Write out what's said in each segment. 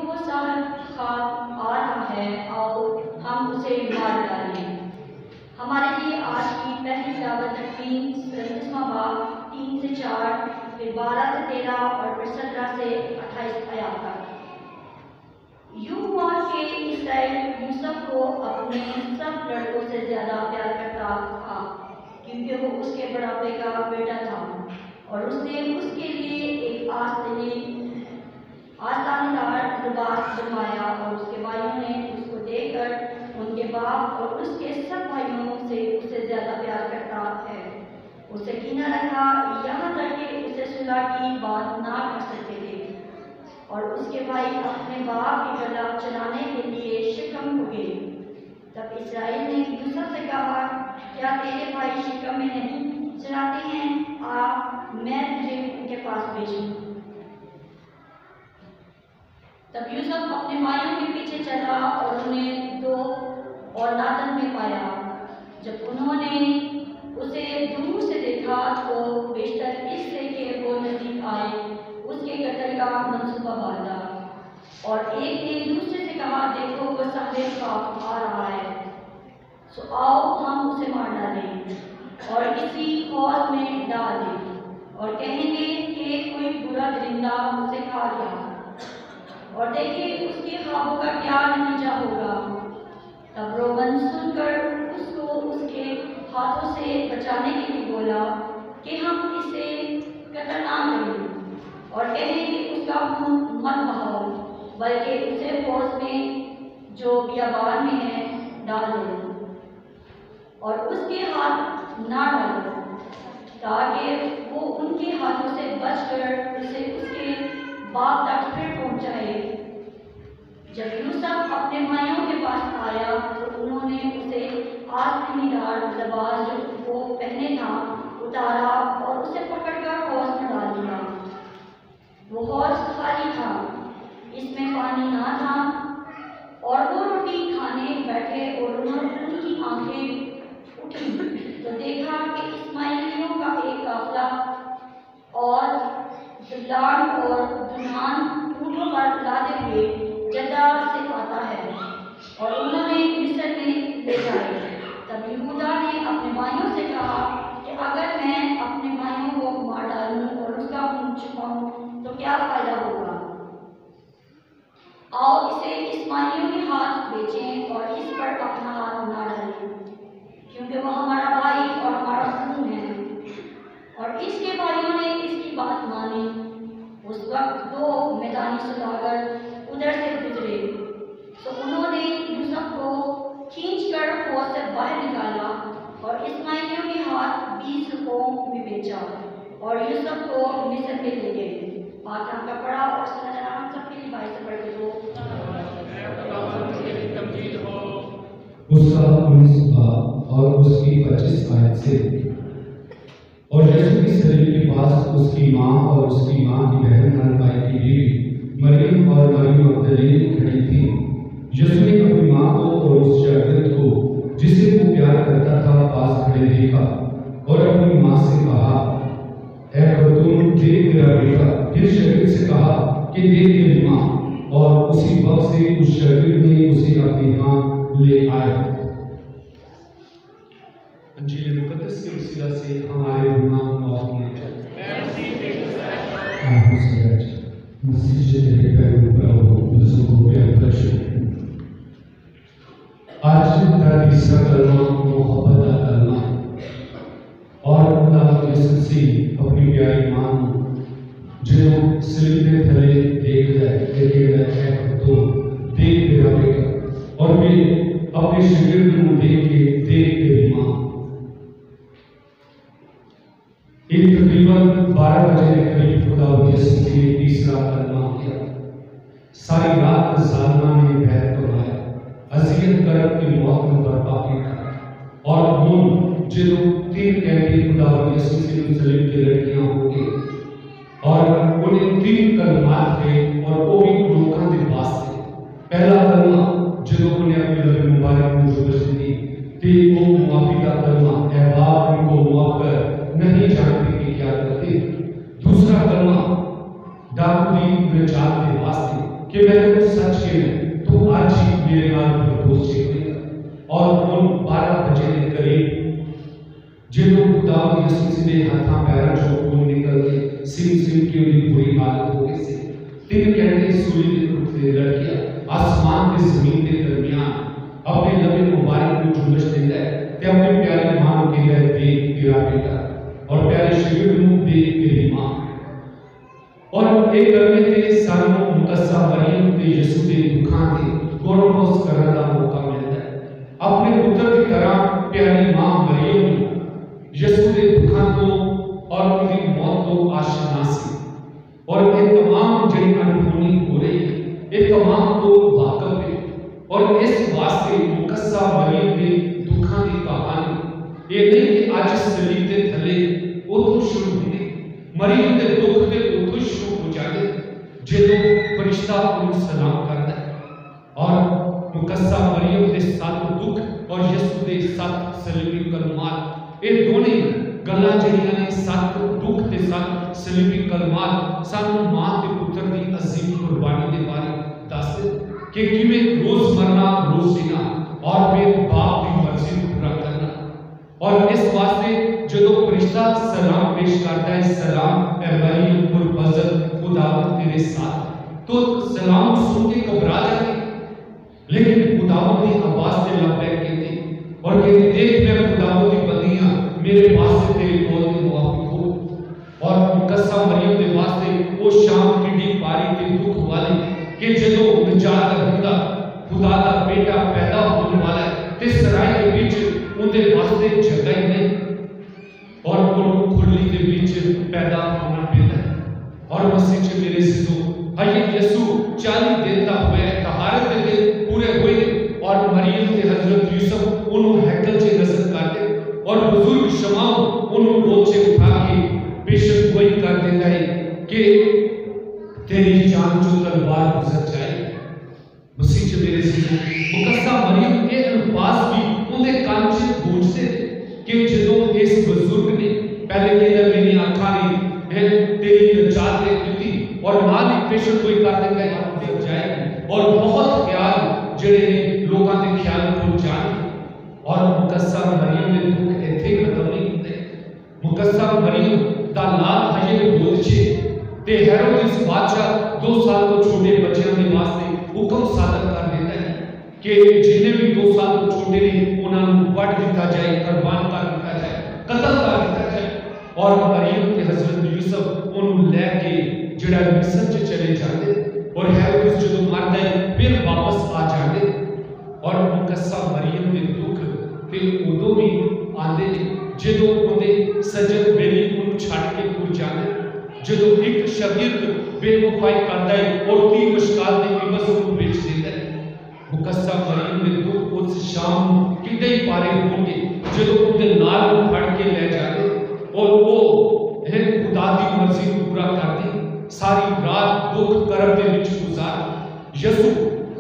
وہ صاحب خان آ رہا ہے، آؤ ہم اسے مار ڈالیں۔ ہمارے لیے آج کی پہلی تلاوت تکوین 37واں باب 3 سے 4، پھر 12 سے 13 اور پھر 17 سے 28 آیات تک۔ یوں ہوا کہ اسرائیل یوسف کو اپنے سب لڑکوں سے زیادہ پیار کرتا تھا، کیونکہ وہ اس کے بڑھاپے کا بیٹا تھا، اور اس نے اس کے لیے ایک آستانے دار لباس بنوایا، اور اس کے بھائیوں نے اس کو دیکھ کر ان کے باپ اور اس کے سب بھائیوں سے اسے زیادہ پیار کرتا ہے۔ اسے کینہ رکھا، یہاں تک کہ اسے صلح کی بات نہ کر سکتے تھے، اور اس کے بھائی اپنے باپ کی گلا چلانے کے لیے شکم ہو گئے۔ تب اسرائیل نے یوسف سے کہا، کیا تیرے بھائی شکم میں نہیں چلاتے ہیں؟ آ، میں تجھے ان کے پاس بھیجوں۔ تب یوسف اپنے بھائیوں کے پیچھے چلا اور انہیں دو اور ناتن میں پایا۔ جب انہوں نے اسے دور سے دیکھا تو بیشتر اس سے کہ وہ نزدیک آئے اس کے قتل کا منصوبہ باندھا، اور ایک نے دوسرے سے کہا، دیکھو وہ صاحب خان آ رہا ہے، سو آؤ ہم اسے مار ڈالیں اور کسی حوض میں ڈال دیں، اور کہیں گے کہ کوئی برا درندہ اسے کھا گیا، اور دیکھیں اس کے خوابوں کا کیا نتیجہ ہوگا۔ تب روبن سن کر اس کو اس کے ہاتھوں سے بچانے کے لیے بولا کہ ہم اسے قتل نہ کریں، اور کہیں کہ اس کا خون مت بہاؤ، بلکہ اسے حوض میں جو بیابان میں ہے ڈال دو، اور اس کے ہاتھ نہ ڈالو، تاکہ وہ ان کے ہاتھوں سے بچ کر اسے اس کے باپ تک پھر پہنچائے۔ جب یوسف اپنے بھائیوں کے پاس آیا تو انہوں نے اسے آستین دار لباس جو وہ پہنے تھا اتارا اور اسے پکڑ کر حوض میں ڈال دیا۔ وہ حوض خالی تھا، اس میں پانی نہ تھا، اور وہ روٹی کھانے بیٹھے اور ان کی آنکھیں اٹھیں تو دیکھا کہ اسماعیلیوں کا ایک قافلہ اور ذلان اور دنان اونٹوں پر لادے ہوئے جدہ سے آتا ہے، اور انہوں نے مصر میں لے جائے۔ تب یہودا نے اپنے بھائیوں سے کہا کہ اگر میں اپنے بھائیوں کو مار ڈالوں اور اس کا خون چکھاؤں تو کیا فائدہ ہوگا؟ آؤ اسے اسماعیلیوں کے ہاتھ بیچیں اور اس پر اپنا ہاتھ نہ ڈالیں، کیونکہ وہ ہمارا بھائی اور ہمارا خون ہے۔ اور اس کے بھائیوں نے اس کی بات مانی۔ اس وقت دو میدانی سوداگر ادھر سے گزرے، تو انہوں نے یوسف کو کھینچ کر حوض سے باہر نکالا اور اسماعیلیوں کے ہاتھ 20 روپوں میں بیچا، اور یوسف کو مصر میں لے گئے۔ پاک کا پڑھا اور سنا جانا ہم سب کے لیے بھائی سے پڑھ کے دو۔ اس کا 19 باب اور اس کی 25 آیت سے۔ اور یسوع کی صلیب کے پاس اس کی ماں اور اس کی ماں کی بہن مرثا کی بیوی مریم اور مریم مگدلینے کھڑی تھی۔ یسوع نے اپنی ماں کو اور اس شاگرد کو جسے وہ پیار کرتا تھا پاس کھڑے دیکھا، اور اپنی ماں سے کہا، اے خاتون دیکھ میرا بیٹا۔ پھر شاگرد سے کہا کہ دیکھ میری ماں، اور اسی وقت سے اس شاگرد نے اسے اپنی ماں لے آیا۔ انجیل مقدس کے وسیلہ سے ہمارے گناہ معاف کیے جائیں۔ آج کا تیسرا کلمہ محبت کا کلمہ ہے، اور خدا یسوع مسیح اپنی پیاری ماں جنہوں صلیب کے تلے دیکھ رہے تو دیکھ میرا بیٹا، اور میں اپنے شاگرد کو دیکھ کے دیکھ میری ماں۔ ایک تقریباً 12 بجے کے قریب خدا یسوع کے تیسرا کلمہ کیا۔ ساری رات ظالمہ نے بیت کروایا، اذیت کرب کی موت میں برپا کیا، اور ان جنہوں 3 قیدی خدا یسوع سے صلیب کے لڑکیاں ہو گئے، اور انہیں 3 کلمات تھے، اور وہ بھی لوکاں دے پاس تھے۔ پہلا کلمہ جنہوں نے اپنے لب مبارک میں جو بچی دی تھی وہ معافی کا کلمہ، اے باپ ان کو معاف کر، نہیں جانتے کہ کیا کرتے۔ دوسرا کلمہ داؤد کی نجات کے واسطے کہ मैं तेरे सच कहना तू आज ही मेरे नाल प्रपोज करेगा। और उन 12 बजे के करीब जो खुदा यीशु के हाथों पैरों चों खून निकल के सिम की उनकी बुरी हालत हो गई सी। 3 घंटे सूली के उठते लड़कियां आसमान के जमीन के दरमियान अपने लबे मुबारक को झुलस देता है ते अपनी प्यारी मां को कहता है देख तेरा बेटा, और प्यारे शरीर को देख तेरी मां। और एक करने ते सानू मुकद्दसा मरियम ते यीशु के दुखां ते गोरगोस करने का मौका मिलता है। अपने पुत्र की तरह प्यारी मां मरियम यीशु के दुखां तो और उनकी मौत तो आशना सी, और ये तमाम जो अनहोनी हो रही है ये तमाम तो वाकफ है। और इस वास्ते मुकद्दसा मरियम के दुखां की कहानी ये नहीं कि आज सलीब के थले उतो शुरू होती, मरियम के दुख के उतो शुरू हो जाते जो फरिश्ता उन्हें सलाम करता है। और मुकद्दसा मरियम के 7 दुख और यीशु के 7 सलीबी कलमात ये दोनों गल्लां जड़ियां ने 7 दुख ते 7 सलीबी कलमात सानू मां ते पुत्र की अजीम कुर्बानी के बारे दसदे कि किवें रोज मरना रोज जीना और फिर बाप की मर्जी को पूरा करना। और इस वास्ते जो फरिश्ता सलाम पेश करता है, सलाम ए मरियम पुरफज़ल खुदावंद तेरे साथ, तो सलाम सुन के घबरा जाते, लेकिन खुदावंद की आवाज से लबैक कहते और कहते देख मैं खुदावंद की बंदियां मेरे वास्ते तेरे कौल के मुआफिक हो। और मुकद्दसा मरियम के वास्ते वो शाम की पारी के दुख वाले कि जो निजात हुंदा खुदा का बेटा पैदा होने वाला है ते सराय के बीच उनके वास्ते जगह ही नहीं, और उन खुली के बीच पैदा होना पैदा है। और मसीह च मेरे सिसो हये यीशु 40 दिन का हुए तहारत के दिन पूरे हुए, और मरियम के हजरत यूसुफ उन्होंने हैकल से नजर काटे और बुजुर्ग शमाओ उन्होंने गोद से उठा के बेशक वही कर देता है कि तेरी जान जो तलवार गुजर जाए। मसीह च मेरे सिसो मुकद्दसा मरियम के अल्फाज भी उनके कान से गूंजते कि जो इस बुजुर्ग ने पहले कहता मेरी आंखा ने तेरी निजात देख ली और नाल ही पेशेंट कोई कर देता है आप देख जाएगी, और बहुत ख्याल जड़े लोगों के ख्याल को जान। और मुकद्दसा मरियम के दुख इत्थे खत्म नहीं होते। मुकद्दसा मरियम दा लाल हये गोद च ते हेरोदेस बादशाह 2 साल तो छोटे बच्चों के वास्ते हुक्म सादर कर देता है कि जिन्हें भी 2 साल तो छोटे ने उन्हें वट दिता जाए, कुर्बान कर दिया जाए, कत्ल कर दिया जाए। और मरियम के हजरत यूसुफ उन्हें लेके जड़ा मिस्र च चले जाते, और हेरोदेस जो मरता है फिर वापस आ जाते। और मुकद्दसा मरियम के दुख ते उदों भी आते जो उन्हें सजद बेली उन्हें छड़ के टुर जाते, जो एक शागिर्द बेवफाई करता है और 3 मशकाल के विवश को बेच देता है। मुकद्दसा मरियम के दुख उस शाम कितने ही पारे होंगे जो उनके नाल फड़ के ले जाते, और वो है खुदा की मर्जी को पूरा करते। सारी रात दुख करब के विच गुजार यीशु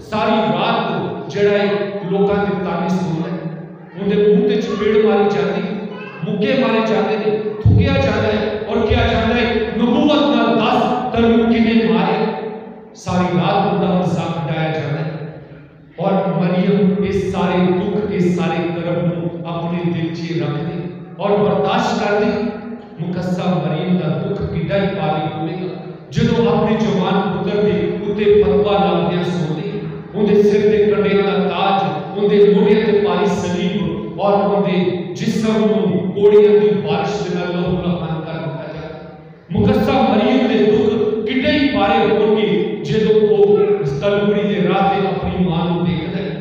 सारी रात जड़ा लोगों के ताने सुनता है, उनके मुंह ते चपेड़ मारी जाती, मुक्के मारे जाते ने, थुकिया जाता है और क्या जाता है नबूवत ना 10 तलू किने मारे। सारी रात उनका मजाक उड़ाया जाता है। और मरियम इस सारे दुख इस सारे करब को अपने दिल च रख दी और बर्दाश्त कर दी। मुकद्दसा मरियम का दुख कितना ही भारी होगा जो अपने जवान पुत्र के उत्ते फतवा लादियां सोती, उनके सिर के कंडे का ताज, उनके मोढ़े के पारी सलीब और उनके जिस्म को कोड़ियां की बारिश के नाल लहूलुहान कर दिया जाए। मुकद्दसा मरियम के दुख कितने ही भारे होंगे जो वो तलवरी के राह पे अपनी मां को देखता है,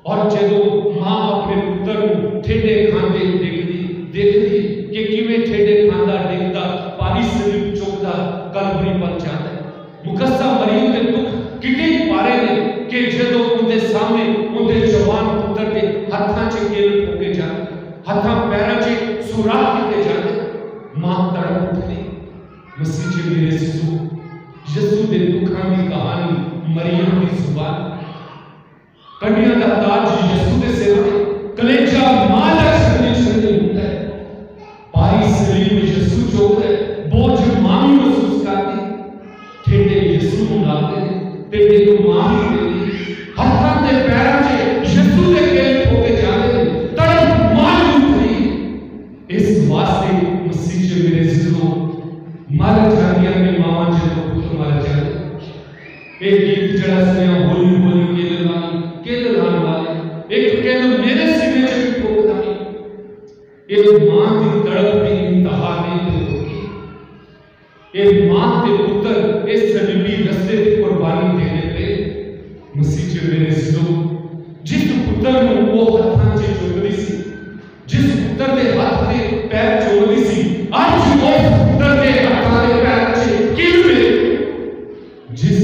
और जो मां अपने पुत्र को ठेडे खांदे देखती कि किवें ठेडे खांदा देखता पारी सलीब चुकता कलवरी पर जाता है। मुकद्दसा मरियम के दुख कितने ही भारे ने कि जो उनके सामने उनके जवान पुत्र के हाथों च केल ठोके जाते, हाथों पैरों च सुराख किए जाते, मां तड़प उठती। मसीह च मेरे सिसो यीशु के दुखों की कहानी मरियम की जुबान, कंडियां का ताज यीशु के सिर पे, कलेजा मां दा छंदी होता है, पारी सलीब यीशु चुकता है, बोझ मां महसूस करती, ठेडे यीशु को लाते, पेटे को माफी देनी हत्थां ते पैरां च यीशु दे गेल ठोके जाने तड़प मायूस नहीं इस वास्ते मसीह च मेरे जिंदो मर जांदियां ने मावां जदों पुत्तर मर जांदे एक गीत जड़ा सुनिया होली होली केल लान वाले एक केल मेरे सीने च भी ठोकदा नहीं एक मां दी तड़प दी इंतहा नहीं एक मां ते पुत्र इस सलीबी रस्ते की कुर्बानी देने पे मसीह च मेरे जिंदो जिस पुत्र ਨੂੰ ਉਹ ਹੱਥਾਂ 'ਚ ਚੁੱਕਦੀ ਸੀ ਜਿਸ ਪੁੱਤਰ ਦੇ ਹੱਥ ਤੇ ਪੈਰ ਚੋਲਦੀ ਸੀ ਅੱਜ ਉਸ ਪੁੱਤਰ ਦੇ ਹੱਥਾਂ ਤੇ ਪੈਰ 'ਚ ਕਿਲ ਮਿਲੇ ਜਿਸ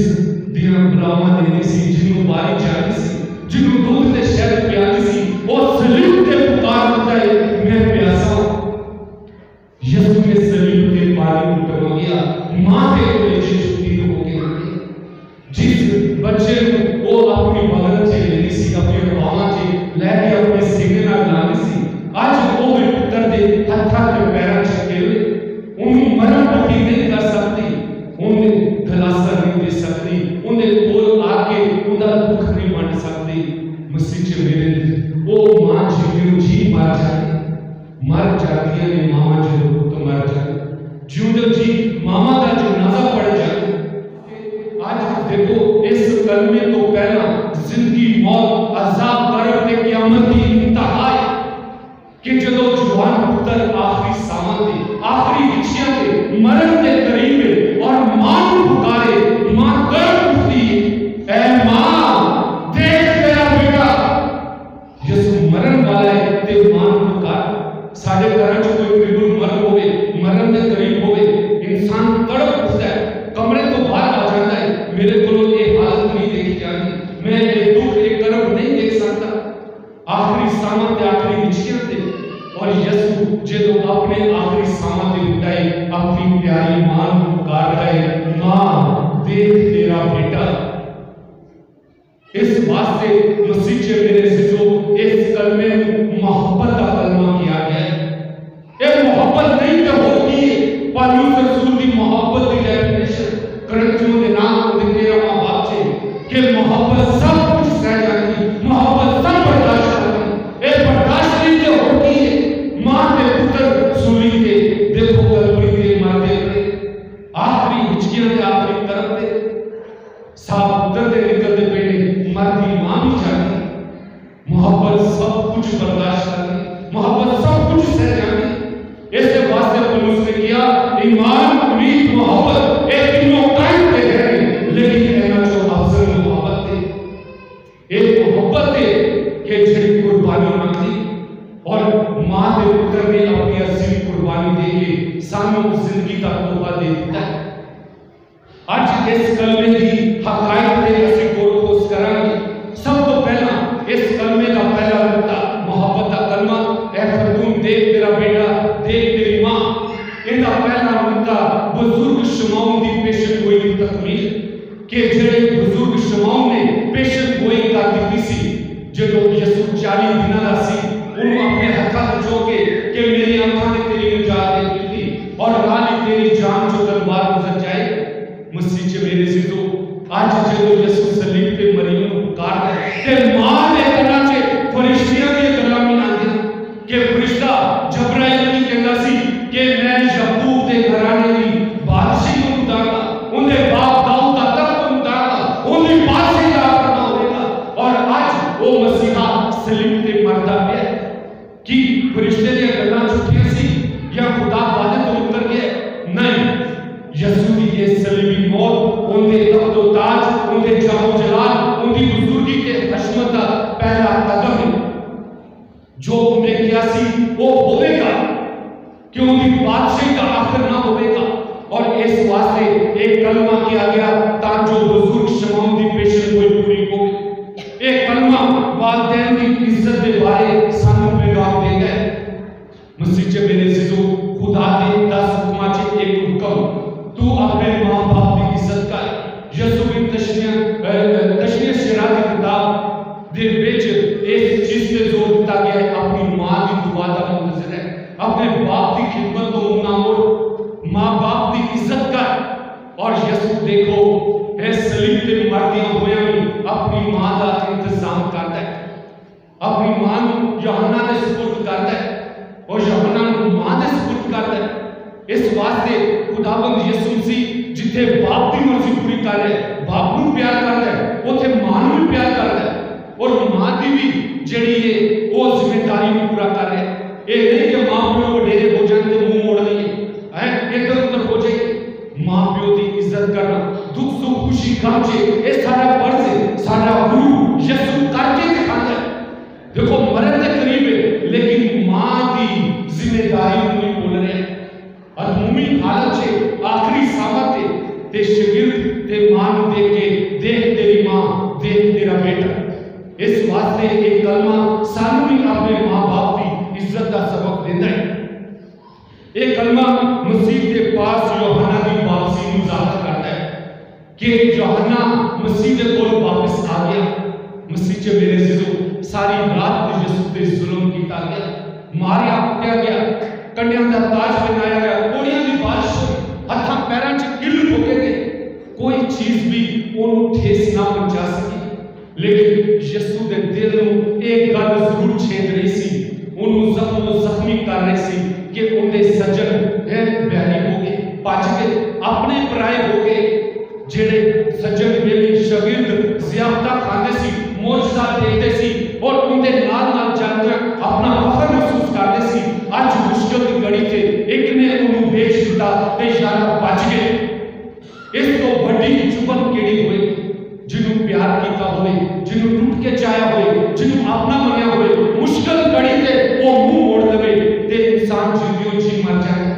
ਦੀਆਂ ਬਰਾਵਾਂ ਦੇਣੀ ਸੀ ਜਿਹਨੂੰ ਮਾਰੀ ਜਾਣੀ ਸੀ ਜਿਹਨੂੰ ਦੁੱਧ ਤੇ ਸ਼ਹਿਦ ਪਿਆਣੀ ਸੀ ਉਹ ਸਲੀਬ ਤੇ ਪੁਕਾਰ ਦਿੱਤਾ ਹੈ ਮੈਂ ਪਿਆਸਾ ਯਿਸੂ ਨੇ ਸਲੀਬ ਤੇ ਪਾਣੀ ਉਤਰ ਗਿਆ ਮਾਂ ਦੇ ਕੋਲ ਛੁੱਟੀ ਹੋ ਗਈ जिस बच्चे को वो अपनी मदद से लेनी सी अपनी बाहों से लेके अपने सीने नाल लानी सी आज वो भी पुत्र दे हत्थां ते पैरां च खेले उन्हें मरण पट्टी नहीं कर सकती उन्हें दिलासा नहीं दे सकती उन्हें कोल आके उनका दुख नहीं वंड सकती मसीह च मेरे वो मां जी मर जाती है मामा जो पुत्र मर जाते जिउंदे जी मामा का जनाजा पड़ जाए आज देखो इस कलमे तो पहला जिंदगी मौत अजाब कर्ब ते क़यामत की इंतहा है कि जदों जवान पुत्र आखिरी सामां ते आखिरी इच्छा ते मरण के करीब है और मां को पुकारे मां गर्व उठती ऐ मां देख तेरा बेटा यीशु मरण वाला है ते मां को पुकार साडे घरां च कोई बिल्कुल मर होवे मरण के करीब होवे इंसान तड़प उठदा है कमरे तो बाहर आ जाता है मेरे को ये हालत नहीं देखी जानी मैं ये दुख ये कर्ब नहीं देख सकता आखिरी सामा ते आखिरी निश्चय थे और यीशु जो अपने आखिरी सामा ते उठाए अपनी प्यारी मां को पुकार रहे मां देख तेरा बेटा इस वास्ते मसीह च मेरे सिजो इस कलमे मोहब्बत का कलमा किया गया है ये मोहब्बत नहीं तो होती है पौलुस रसूल की मोहब्बत की डेफिनेशन करंथियों के नाम को 13वां बाब से कि मोहब्बत सब कुछ सह जाती मोहब्बत सब बर्दाश्त करती एक बर्दाश्त नहीं जो होती है मां के पुत्र सूली के देखो कलवरी के मारते हुए आखिरी हिचकियां के आखिरी तरफ थे साफ पुत्र दे निकलते पेड़े मरती मां भी जाती मोहब्बत सब कुछ बर्दाश्त करती मोहब्बत सब कुछ सह जाती ऐसे वास्ते पौलुस ने किया ईमान उम्मीद मोहब्बत एक तीनों कायम पे है लेकिन कहना जो अफजल मोहब्बत है एक मोहब्बत है कि जड़ी कुर्बानी मांगी और मां के पुत्र ने अपनी असली कुर्बानी देके सानू जिंदगी का तोहफा दे दिया आज इस कलमे की हकायत दे असि कोशिश करांगे सब तो पहला इस कलमे का पहला नुक्ता मोहब्बत का कलमा ऐ खतून देख तेरा बेटा देख तेरी मां इनका पहला नुक्ता बुजुर्ग शमौन की पेशन गोई की तकमील के जेड़े बुजुर्ग शमौन ने पेशन गोई कर दी सी जदों यीशु 40 दिनां दा सी उन्होंने अपने हत्थां ते चोके कि मेरी आंखां ने तेरी निजात दे दी और नाल तेरी जान जो तलवार गुजर जाए मसीह च मेरे सिद्धो आज जदों यीशु सलीब पे मरियम को पुकार ते मां ने गल्लां च फरिश्तियां दी गल्लां मिलांदे कि फरिश्ता जबराइल की कहंदा सी कि मैं याकूब दे घराने दी बादशाही को उतारना उनके बाप दाऊद का तख्त उतारना उनकी बादशाही का करना होगा और आज वो मसीहा सलीब ते मरदा है कि फरिश्ते दी गल्लां झूठियां सी या खुदा वादे तो उतर गए नहीं यीशु की ये सलीबी मौत उनके तख्त ताज उनके जाहो जलाल उनकी बुजुर्गी के हशमत का पहला कदम है जो उन्हें किया सी वो होवेगा कि उनकी बादशाही का आखिर ना होवेगा और इस वास्ते एक कलमा किया गया ताकि जो बुजुर्ग शमौन की पेशन कोई पूरी हो एक कलमा वालिदैन की इज्जत के बारे सानू पैगाम दे गए मसीह च मेरे सिजो खुदा के 10 हुक्मां च एक हुक्म तू अपने मां बाप की इज्जत कर यीशु की तशरीह शरा की किताब दे विच इस चीज पे जोर दिता गया है अपनी मां की दुआ का मुंतज़िर है अपने बाप की खिदमत को ना मोड़ मां बाप की इज्जत कर और यीशु देखो ए सलीब ते मरदियां होया जिथे बाप की मर्जी पूरी कर रहा है, बाप को प्यार करता है, उथे मां को भी प्यार करता है, और मां की भी जड़ी है वो जिम्मेदारी भी पूरा कर रहा है। ये नहीं कि मां प्यो वडेरे हो जाए तो मुंह मोड़ लिए हैं, इधर उधर हो जाए। मां प्यो की इज्जत करना, दुख सुख खुशी गम च ये सारा फर्ज है, सारा गुरु यसु करके दिखाता है। देखो मरन के करीब है लेकिन मां की जिम्मेदारी नहीं भूल रहे। अधमूमी हालत से आखिरी सामत है ते शागिर्द ते मां ਨੂੰ देख के देख तेरी मां, देख तेरा बेटा। इस वास्ते एक कलमा सानू भी अपने मां बाप की इज्जत का सबक देता है। एक कलमा मसीह के पास यूहन्ना की वापसी ਨੂੰ ਜ਼ਾਹਰ करता है कि यूहन्ना मसीह के कोल वापस आ गया। मसीह च मेरे अजीजों सारी रात यसू ते जुल्म किया गया, मारिया कुटिया गया, कंडियां दा ताज पहनाया गया, कोड़ियां दी बारिश हुई, हत्थां पैरां च किल ठोके गए, कोई चीज भी ओनू ठेस ना पहुंचा सकी। लेकिन यसू दे दिल नू एक गल जरूर छेद रही सी, ओनू जख्मी कर रही सी कि उनके सज्जन है बैरी हो गए, भज गए, अपने पराए हो गए। जेड़े सज्जन वेली शागिर्द ज़ियाफतां खांदे सी, मौजज़ा देखते सी और उनके नाल नाल जाकर अपना फखर महसूस करते सी, आज मुश्किल की घड़ी ते एक ने उन्हें बेच दिता ते यारा बच गए। इस तो बड़ी चुभन केड़ी होए जिन्हों प्यार किया होए, जिन्हों टूट के चाया होए, जिन्हों अपना मनिया होए, मुश्किल घड़ी ते वो मुंह मोड़ देवे ते इंसान जिंदगियों जी मर जाए।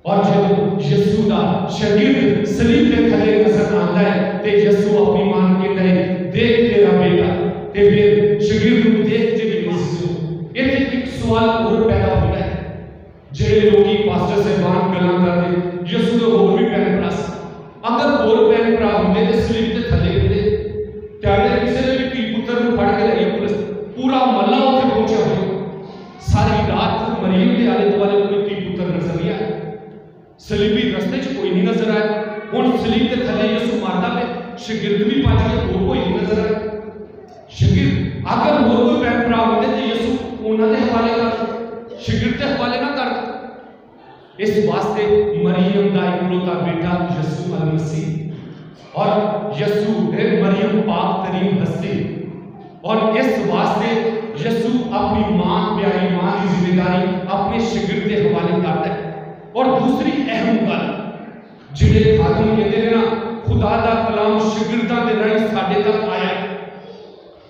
और जब यसू दा शागिर्द सलीब के थले नजर आता है ते यसू अपनी मान कहता है देख तेरा बेटा, ते फिर शागिर्द को देखते भी मसीह ये एक सवाल और पैदा होता है। जेड़े लोग पास्टर से बात गल्लां करते यसू दे होर भी भैन भरा सी, अगर होर भैन भरा होंदे ते सलीब के थले होंदे त्यारे किसी ने भी धी पुत्र को फड़ के ले पुलिस पूरा महल्ला उत्थे पहुंचा हो। सारी रात मरियम के आले दुआले कोई धी पुत्र नजर नहीं आया, सलीबी रस्ते च कोई नहीं नजर आया। हुण सलीब के थले यसू मारदा पे शागिर्द भी भज गए, होर कोई नहीं नजर आया। शागिर्द अगर होर कोई भैन भरा होंदे ते यसू उन्हां दे हवाले कर, शागिर्द दे हवाले ना कर। इस वास्ते मरियम दा इकलौता बेटा यसू अल मसीह और यसू है मरियम पाक तरीन हस्ती, और इस वास्ते यसू अपनी मां प्यारी मां की जिम्मेदारी अपने शागिर्द के हवाले करता है। और दूसरी अहम गल जिहड़े खादम कहते हैं ना, खुदा दा कलाम शागिर्दां दे राहीं साडे तक आया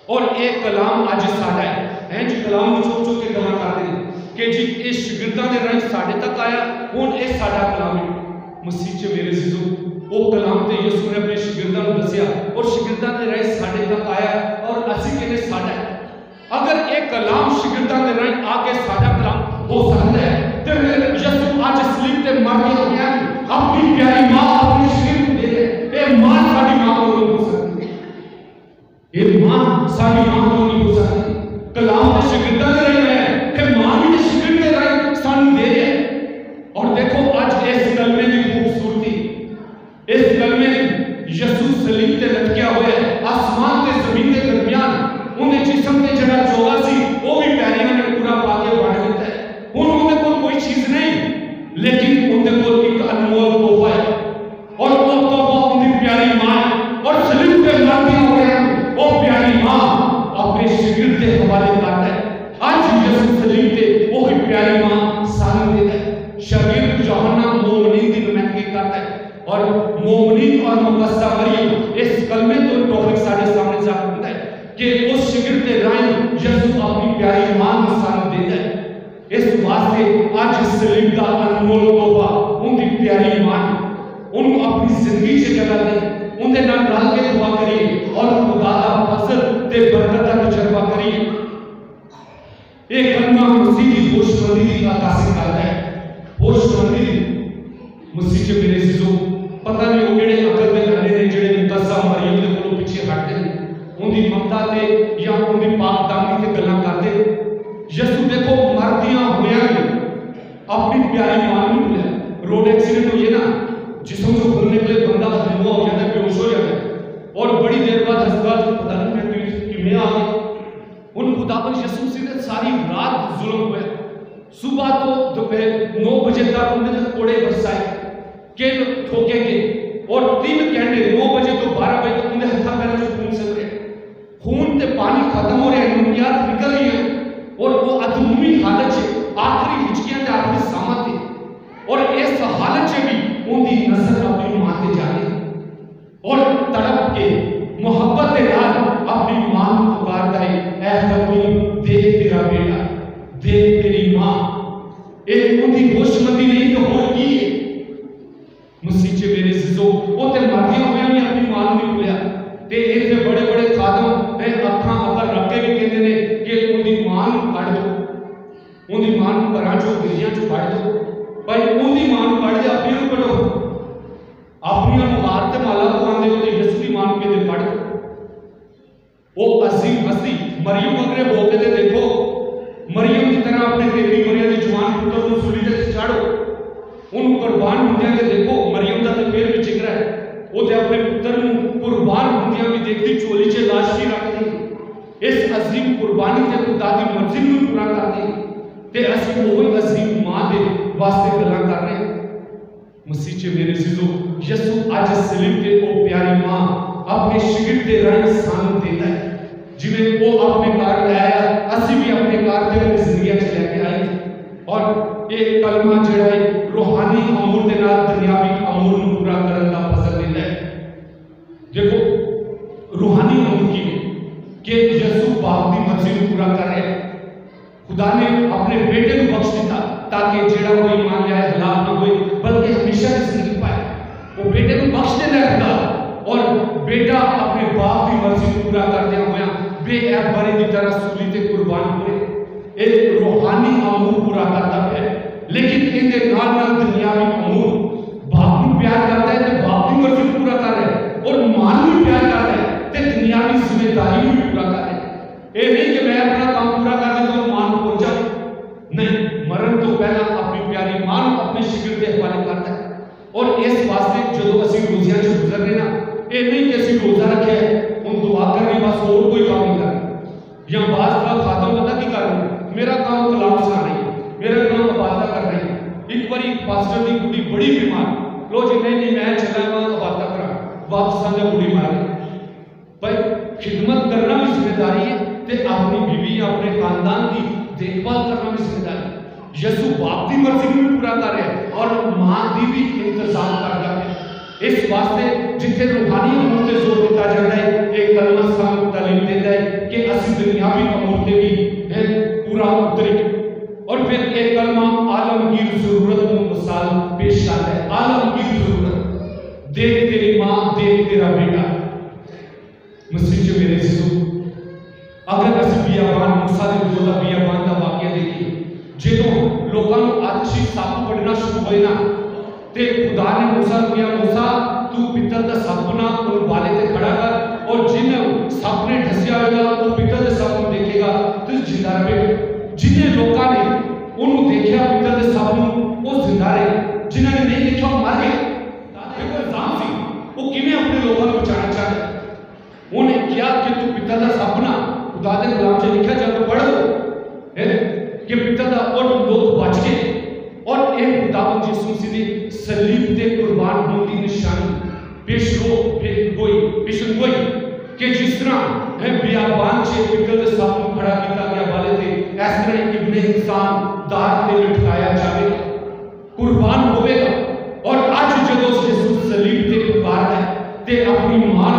और ये कलाम अज साडा है जी। कलाम नूं चुक चुक के गल्लां करदे ने कि जी ये शागिर्दां दे राहीं साडे तक आया, हुण ये साडा कलाम है। मसीह च मेरे अजीजों वो कलाम ते यसू ने अपने शागिर्दां नूं दस्सिया और शागिर्दां दे राहीं साडे तक आया और असीं कहने साडा है। अगर ये कलाम शागिर्दां दे राहीं आके साडा कलाम हो सकता है तो यसू आज सलीब ते मर के गया, अपनी प्यारी मां अपने शागिर्द को दे दे। ये मां साडी मां को नहीं हो सकती, ये मां साडी मां को नहीं हो सकती। कलाम ते शागिर्दां दे राहीं है ते मां भी शागिर्द दे राहीं सानू दे दे। और देखो आज इस कलमे की खूबसूरती, इस कलमे यसू सलीब ते लटकिया हुआ है, आसमान ते जमीन के दरमियान उन्हें जिस्म ते जड़ा जोगा सी वो भी पैरियां ने पूरा पाके बांट दिता है। हुण उनके कोल कोई चीज नहीं, लेकिन उनके कोल एक अनमोल तोहफा है और वो तोहफा उनकी प्यारी मां है। और सलीब पे मरती हो गए वो प्यारी मां अपने शागिर्द के हवाले करता है। आज यसू सलीब पे वो ही प्यारी मां सानू देता है। शागिर्द यूहन्ना मोमिनीन की नुमाइंदगी करता है और मोमिनीन और मुकस्सा मरियम इस कलमे तो टॉपिक साडे सामने जा होता है कि उस शागिर्द के राहीं यसू अपनी प्यारी मां को सानू देता है। इस वास्ते आज सलीब का अनमोल तोहफा उनकी प्यारी मां, उनको अपनी जिंदगी से जगह दें, उनके नाल रल के दुआ करिए और खुदा दा फजल ते बरकत का तजर्बा करिए। एक कलमा मसीह की होशमंदी का तासीर करता है। होशमंदी मसीह च मेरे अजीजों पता नहीं वो केड़े अकल दे गले ने जेड़े मुकद्दसा मरियम दे कोलों पीछे हटदे ने, उनकी ममता ते या उनकी पाकदानी ते गल्लां करदे। यसू देखो मरदियां होया अपनी प्यारी मां नहीं भूलिया। रोड एक्सीडेंट हुई है ना, जिसम से खून निकले, बंदा धुआं हो जाता है, बेहोश हो जाता है और बड़ी देर बाद अस्पताल से पता नहीं मैं किमें आ गया। उन खुदाबंद यसू मसीह ने सारी रात जुल्म हुए, सुबह तो दोपहर 9 बजे तक उन्हें कोड़े बरसाए, के ठोके गए, اور 3 گھنٹے 9 بجے تو 12 بجے تک انہیں ہتھا پیروں سے خون سے رہے، خون تے پانی ختم ہو رہے ہیں، نمیات نکل رہی ہیں، اور وہ ادھومی حالت سے آخری ہچکیاں تے آخری سامت تھے، اور اس حالت سے بھی ان کی نظر اپنی ماں تے جانے اور تڑپ کے محبت کے نال اپنی ماں کو پکارتا ہے، اے خاتون دیکھ تیرا بیٹا، دیکھ تیری ماں۔ ایک ان کی ہوش مندی نہیں تو ہو کی ہے مسیح چے میرے عزیزو، وہ تے مردیاں ہوئے ہمیں اپنی ماں نہیں بھولیا، تے ایک تے بڑے بڑے خادم میں اکھاں اکھاں رکھ کے بھی کہتے ہیں کہ ان کی ماں کو کڑ دو، ان کی ماں کو گھراں چوں گلیاں چوں کڑ دو، بھائی ان کی ماں کو کڑ دے اپنی کو کڑو، اپنی مہار تے مالا کو آندے ہو تے یسوع کی ماں کے دے کڑ دو۔ وہ عظیم ہستی مریم وغیرہ ہو کے دیکھو، مریم کی طرح اپنے بیٹی مریم کے جوان پتر کو سولی تے چاڑو، ان قربان ہوندیاں تے دیکھو، مریم دا تے پھر بھی چکرا ہے، وہ تے اپنے پتر کو قربان ہوندیاں بھی دیکھتی چولی چے لاش کی رکھتی، اس عظیم قربانی تے خدا دی مرضی نوں پورا کرتی، تے اسی وہی عظیم ماں دے واسطے گلاں کر رہے ہیں۔ مسیح چے میرے عزیزو، یسوع اج صلیب تے او پیاری ماں اپنے شگرد دے رنگ سان دیتا ہے، جویں وہ اپنے کار لے آیا، اسی بھی اپنے کار دے اپنی زندگی چ لے کے آئے، اور ایک کلمہ جڑا ہے روحانی امور دے نال دنیاوی امور نوں پورا کرن دا فضل دیتا ہے۔ دیکھو روحانی امور کی کہ یسوع باپ دی مرضی نوں پورا کر رہا ہے، خدا نے اپنے بیٹے کو بخش دیتا تاکہ جڑا کوئی ایمان لے آئے ہلاک نہ ہوئے بلکہ ہمیشہ کی زندگی پائے، وہ بیٹے کو بخش دیتا ہے خدا، اور بیٹا اپنے باپ کی مرضی کو پورا کردیا ہویا بے عیب بری کی طرح سولی تے قربان ہوئے، ایک روحانی امور پورا کرتا ہے، لیکن ان دے نال نال دنیاوی امور باپ کو پیار کرتا ہے تے باپ کی مرضی کو پورا کر رہا ہے، اور ماں کو پیار کرتا ہے تے دنیاوی ذمہ داری بھی پورا کر رہا ہے۔ اے نہیں کہ میں اپنا کام پورا کر دے تو ماں کو پہنچا، نہیں، مرن تو پہلا اپنی پیاری ماں اپنے شگرد کے حوالے کرتا ہے، اور اس واسطے جدو اسی روزیاں سے گزر رہے نا، اے نہیں کہ اسی روزہ رکھے ہیں ان دعا کرنے بس اور کوئی کام نہیں کرنا، یا بعض کا خاتم پتہ کی کر رہے ہیں، میرا کام کلام سنا رہی ہے، میرا کام عبادت کر رہی ہے۔ ایک باری پاسٹر کی بڑی بڑی بیمار، لو جی نہیں میں چلا گا عبادت کرا، واپس آنے بڑی مار گئی، بھائی خدمت کرنا بھی ذمہ داری ہے تے اپنی بیوی اپنے خاندان کی دیکھ بھال کرنا بھی ذمہ داری ہے۔ یسوع باپ کی مرضی کو پورا کر رہے ہیں اور ماں کی بھی انتظام کر رہے ہیں، اس واسطے جتنے روحانی امور تے زور دیتا جا رہا ہے، ایک کلمہ سانو تعلیم دیتا ہے کہ اسی دنیاوی امور تے بھی پورا اترے، اور پھر ایک کلمہ عالمگیر ضرورت کو مثال پیش آتا ہے، عالمگیر ضرورت، دیکھ تیری ماں، دیکھ تیرا بیٹا۔ مسیح چے میرے عزیزو، اگر اسی بیابان موسیٰ دے دولا بیابان دا واقعہ دیکھیں، جدوں لوگاں نوں آتشی سپ پڑنا شروع ہوئے نا، تے خدا نے موسیٰ کیا، موسیٰ تو پتل دا سپ نہ ان بالے تے کھڑا کر، اور جن سپ نے ڈھسیا ہوئے گا تو پتل دے سپ نوں دیکھے گا تو زندہ رہے، جنہیں لوگاں نے انہوں دیکھیا پتل دے سپ نوں وہ زندہ رہے، جنہوں نے نہیں دیکھا وہ مر گئے۔ ایک الزام سی وہ کیویں اپنے لوگاں کو بچانا چاہتا ہے، انہیں کیا کہ تو پتل دا سپ نہ خدا دے کلام سے لکھا جا تو پڑھ دو کہ پتل دا، اور لوگ بچ گئے، اور ایک خداوند یسوع مسیح دی صلیب تے قربان ہونے کی نشانی پیشن گوئی کہ جس طرح بیابان چے پتل دے سپ نوں کھڑا کیتا گیا والے تے، اس طرح ابن انسان دار تے لٹکایا جاوے گا، قربان ہوئے گا، اور آج جدو یسوع صلیب تے پکار ہے تے اپنی ماں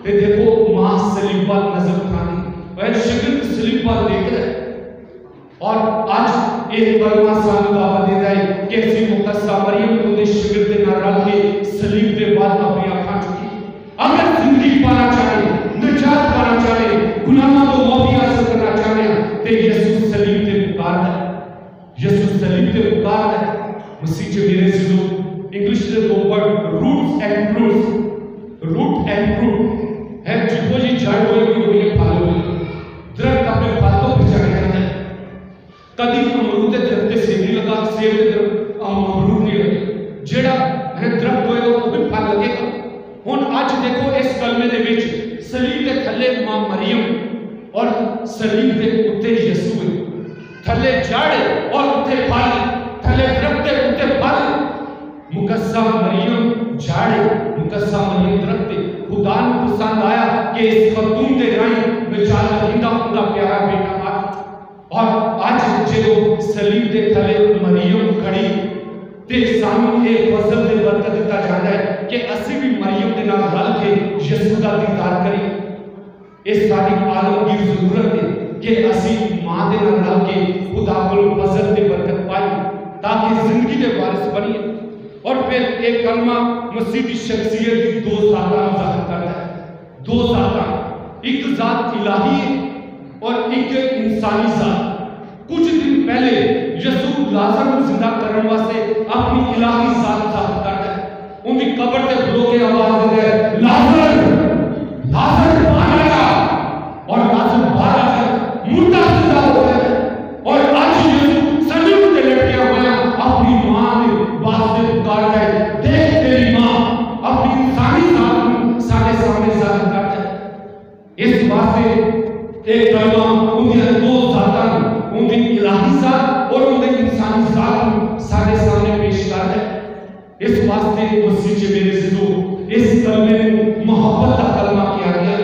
تے دیکھو ماں صلیب پر نظر اٹھانی، اور شگرد صلیب پر دیکھ رہے، اور آج ایک کلمہ سانو دعوت دیتا ہے کہ اسی مقدسہ مریم کو دے شگرد دے نال رل کے صلیب دے بعد اپنی آنکھاں چکی، اگر زندگی پانا چاہے، نجات پانا چاہے، گناہوں کو معافی حاصل کرنا چاہے تے یسوع صلیب تے پکار ہے، یسوع صلیب تے پکار ہے۔ مسیح چے میرے عزیزو، انگلش دے دو word roots and fruits, root and fruit ہے، جب جی جڑ ہوئی ہوئی ہے پھل ہوئی، درخت اپنے پھل تو پہچانے جاتا ہے، کدی امرود دے درخت تے سیب نہیں لگا، سیب دے درخت امرود نہیں لگے، جیڑا درخت ہوئے گا وہ بھی پھل لگے گا۔ ہن اج دیکھو اس کلمے دے وچ صلیب دے تھلے ماں مریم اور صلیب دے اوتے یسوع ہے، تھلے جڑ اور اوتے پھل، تھلے درخت تے اوتے پھل، مقدسہ مریم झाड़े मुकस्सा मरियम दरख्ते खुदा ਨੂੰ पसंद आया कि इस खतून दे राहीं विचार रहिंदा उनका प्यारा बेटा आ और आज जो सलीब दे थले मरियम खड़ी ते सानू ये फजल दे बरकत दिता जाता है कि असी भी मरियम दे नाल रल के यसू दा दीदार करिए। इस साडी आलमगीर जरूरत है कि असी मां दे नाल रल के खुदा कोलों फजल दे बरकत पाइए ताकि जिंदगी दे वारिस बनिए। और फिर एक कलमा मसीह की शख्सियत की दो ज़ातां ज़ाहिर करता है। दो ज़ातां, एक ज़ात इलाही है और एक इंसानी ज़ात। कुछ दिन पहले यसू लाजर को जिंदा करने वास्ते अपनी इलाही ज़ात ज़ाहिर करता है। उनकी कब्र से खलो के आवाज देता है, लाजर लाजर बाहर आ जा। और लाजर बाहर आ जा, मुर्दा जिंदा हो गया। और आज यसू सलीब पे लटका हुआ अपनी मां के वास्ते पुकार है, देख तेरी मां अपनी इंसानी ज़ात को सारे सामने ज़ाहिर करता है। इस वास्ते एक कलमा उनकी दो ज़ातां, उनकी इलाही ज़ात और उनकी इंसानी ज़ात को सारे सामने पेश करता है। इस वास्ते मसीह के मेरे अज़ीज़ों, इस कलमे को मोहब्बत का कलमा किया गया।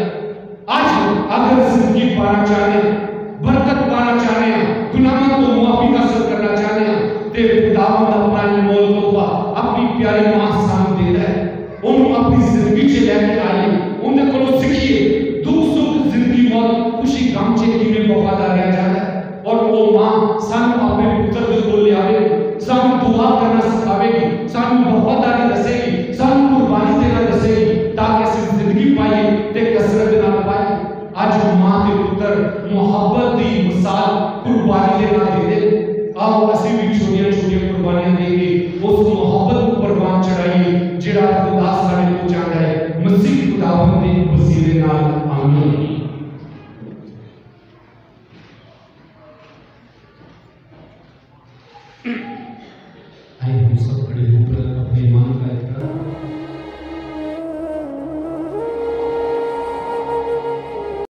आज अगर जिंदगी पाना चाहते हैं, बरकत पाना चाहते हैं, गुनाहों को माफी हासिल करना चाहते हैं, तो खुदावंद अपना अनमोल तोहफा अपनी प्यारी मां सामने दे रहा है। उन्हें अपनी जिंदगी से लेके आइए, उन्हें को सीखिए दुख सुख जिंदगी मौत खुशी गम से किवें वफादार रह जाता है। और वो मां सानू अपने पुत्र दे कोल ले आवेगी, सानू दुआ करना सिखावेगी, सानू वफादारी दसेगी, सानू कुर्बानी देना दसेगी ताकि असीं जिंदगी पाइए ते कसरत ना पाइए। आज मां ते पुत्र मोहब्बत दी मिसाल कुर्बानी दे नाल दे दे। आओ असीं भी छोटियां छोटियां कुर्बानियां देके उस मोहब्बत को कुर्बान चढ़ाइए जिहड़ा खुदा साडे को चाहता है। मसीह खुदावंद दे वसीले नाल आमीन। आइए हम सब खड़े